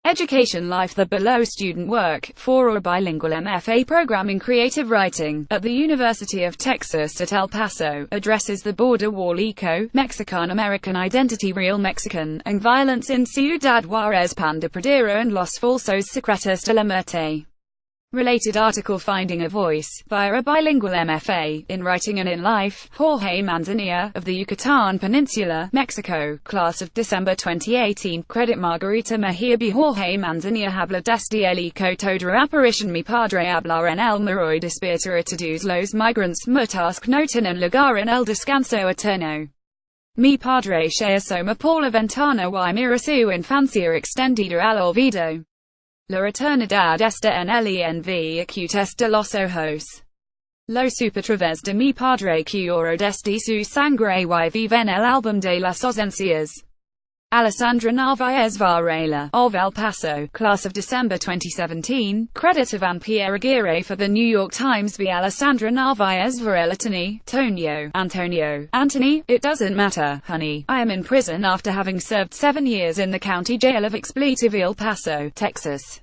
Education Life. The below student work, for a bilingual MFA program in creative writing, at the University of Texas at El Paso, addresses the border wall, Mexican-American identity, real Mexican, and violence in Ciudad Juárez, Panda Pradera and Los Falsos Secretos de la Muerte. Related article. Finding a voice, via a bilingual MFA, in writing and in life, Jorge Manzanilla, of the Yucatan Peninsula, Mexico, class of December 2018, credit Margarita Mejia B. Jorge Manzanilla habla desde el eco toda apparition mi padre hablar en el meroy despierta a todos los migrants mutasc no tienen lugar en el descanso eterno. Mi padre se asoma por la ventana y mira su infancia extendida al olvido. La eternidad está en el env de los ojos. Lo supe a través de mi padre que oro desde su sangre y vive en el álbum de las ausencias. Alessandra Narvaez Varela, of El Paso, class of December 2017, credit of Pierre Aguirre for the New York Times v. Alessandra Narvaez Varela. Anthony, it doesn't matter, honey. I am in prison after having served 7 years in the county jail of Expletive, El Paso, Texas.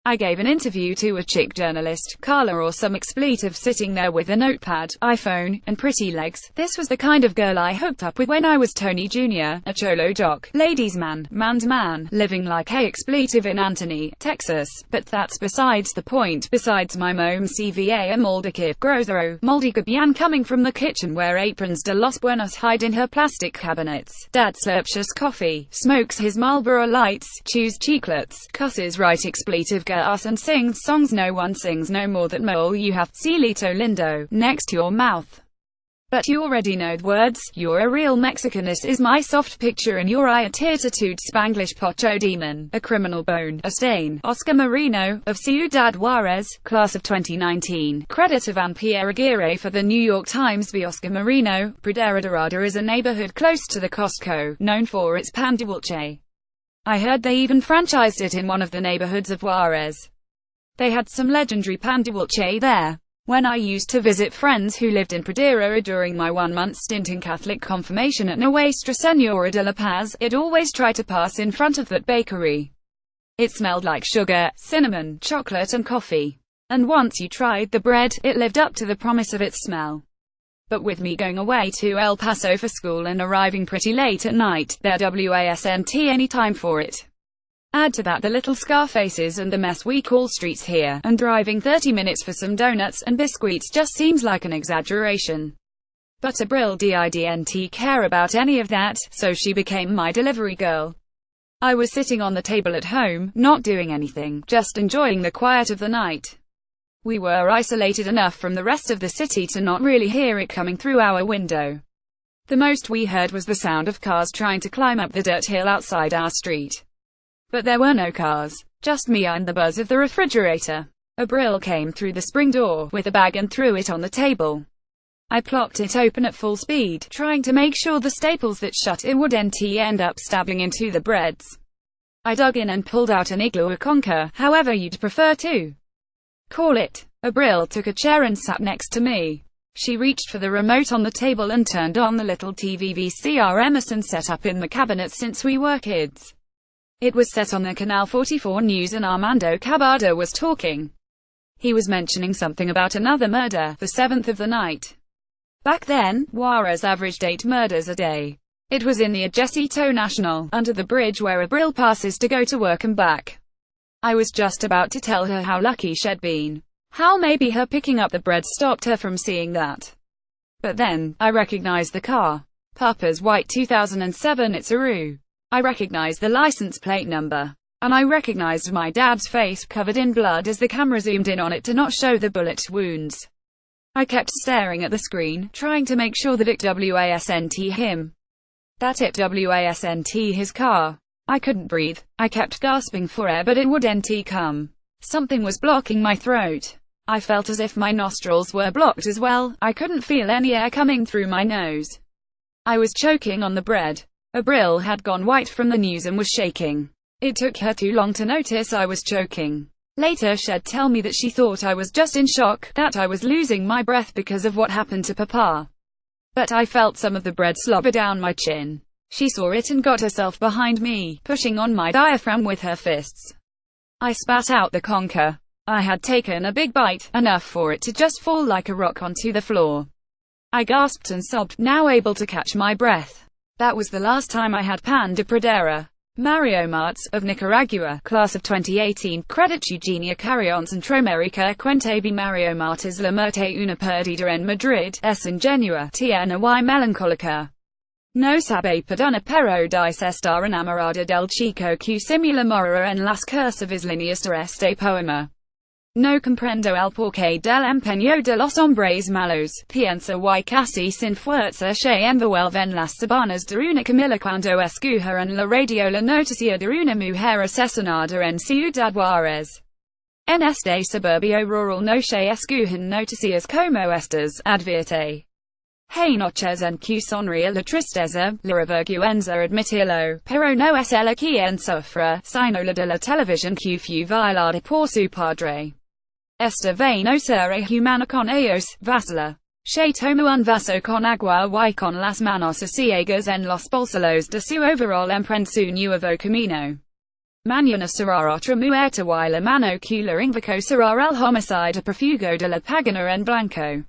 I gave an interview to a chick journalist, Carla or some expletive, sitting there with a notepad, iPhone, and pretty legs. This was the kind of girl I hooked up with when I was Tony Jr., a cholo jock, ladies man, man's man, living like a expletive in Anthony, Texas. But that's besides the point. Besides my mom CVA a moldicip grosero, moldigabian coming from the kitchen where aprons de los buenos hide in her plastic cabinets. Dad slurps coffee, smokes his Marlboro Lights, chews chiclets, cusses right expletive us and sings songs. No one sings no more that mole you have cielito lindo next to your mouth. But you already know the words. You're a real Mexican, this is my soft picture in your eye, a tear-tattooed Spanglish pocho demon, a criminal bone, a stain. Oscar Marino, of Ciudad Juárez, class of 2019, credit of Pierre Aguirre for the New York Times v. Oscar Marino. Pradera Dorada is a neighborhood close to the Costco, known for its pan de dulce. I heard they even franchised it in one of the neighborhoods of Juarez. They had some legendary pan de dulce there. When I used to visit friends who lived in Pradera during my 1-month stint in Catholic confirmation at Nuestra Señora de la Paz, I'd always try to pass in front of that bakery. It smelled like sugar, cinnamon, chocolate and coffee. And once you tried the bread, it lived up to the promise of its smell. But with me going away to El Paso for school and arriving pretty late at night, there wasn't any time for it. Add to that the little Scarfaces and the mess we call streets here, and driving 30 minutes for some donuts and biscuits just seems like an exaggeration. But Abril didn't care about any of that, so she became my delivery girl. I was sitting on the table at home, not doing anything, just enjoying the quiet of the night. We were isolated enough from the rest of the city to not really hear it coming through our window. The most we heard was the sound of cars trying to climb up the dirt hill outside our street. But there were no cars, just me and the buzz of the refrigerator. Abril came through the spring door with a bag and threw it on the table. I plopped it open at full speed, trying to make sure the staples that shut it wouldn't end up stabbing into the breads. I dug in and pulled out an igloo, a conker, however you'd prefer to call it. Abril took a chair and sat next to me. She reached for the remote on the table and turned on the little TV VCR Emerson set up in the cabinet since we were kids. It was set on the Canal 44 News and Armando Cabada was talking. He was mentioning something about another murder, the 7th of the night. Back then, Juarez averaged 8 murders a day. It was in the Ejército Nacional, under the bridge where Abril passes to go to work and back. I was just about to tell her how lucky she'd been. How maybe her picking up the bread stopped her from seeing that. But then, I recognized the car. Papa's white 2007 Itzaru. I recognized the license plate number. And I recognized my dad's face covered in blood as the camera zoomed in on it to not show the bullet wounds. I kept staring at the screen, trying to make sure that it wasn't him. That it wasn't his car. I couldn't breathe. I kept gasping for air but it wouldn't come. Something was blocking my throat. I felt as if my nostrils were blocked as well. I couldn't feel any air coming through my nose. I was choking on the bread. Abril had gone white from the news and was shaking. It took her too long to notice I was choking. Later she'd tell me that she thought I was just in shock, that I was losing my breath because of what happened to Papa. But I felt some of the bread slobber down my chin. She saw it and got herself behind me, pushing on my diaphragm with her fists. I spat out the conker. I had taken a big bite, enough for it to just fall like a rock onto the floor. I gasped and sobbed, now able to catch my breath. That was the last time I had pan de pradera. Mario Martz, of Nicaragua, class of 2018, credits Eugenia Carrion and Tromerica Quente Mario Martz la muerte una perdida en Madrid, es ingenua, tierna y melancólica. No sabe perdona pero dice estar enamorada del chico que simula morir en las cursives líneas de este poema. No comprendo el porqué del empeño de los hombres malos, piensa y casi sin fuerza se envuelven las sabanas de una camilla cuando escuchan la radio la noticia de una mujer asesinada en Ciudad Juárez. En este suburbio rural no se escuchan noticias como estas, advierte. Hay noches en que sonríe la tristeza, la vergüenza admitirlo, pero no es ella quien sufre, sino la de la televisión que fue violada por su padre. Esta vez no será humana con ellos, vacila. Se toma un vaso con agua y con las manos ciegas en los bolsillos de su overall emprende su nuevo camino. Mañana será otra muerte y la mano que la invocó será el homicida prófugo de la pagana en blanco.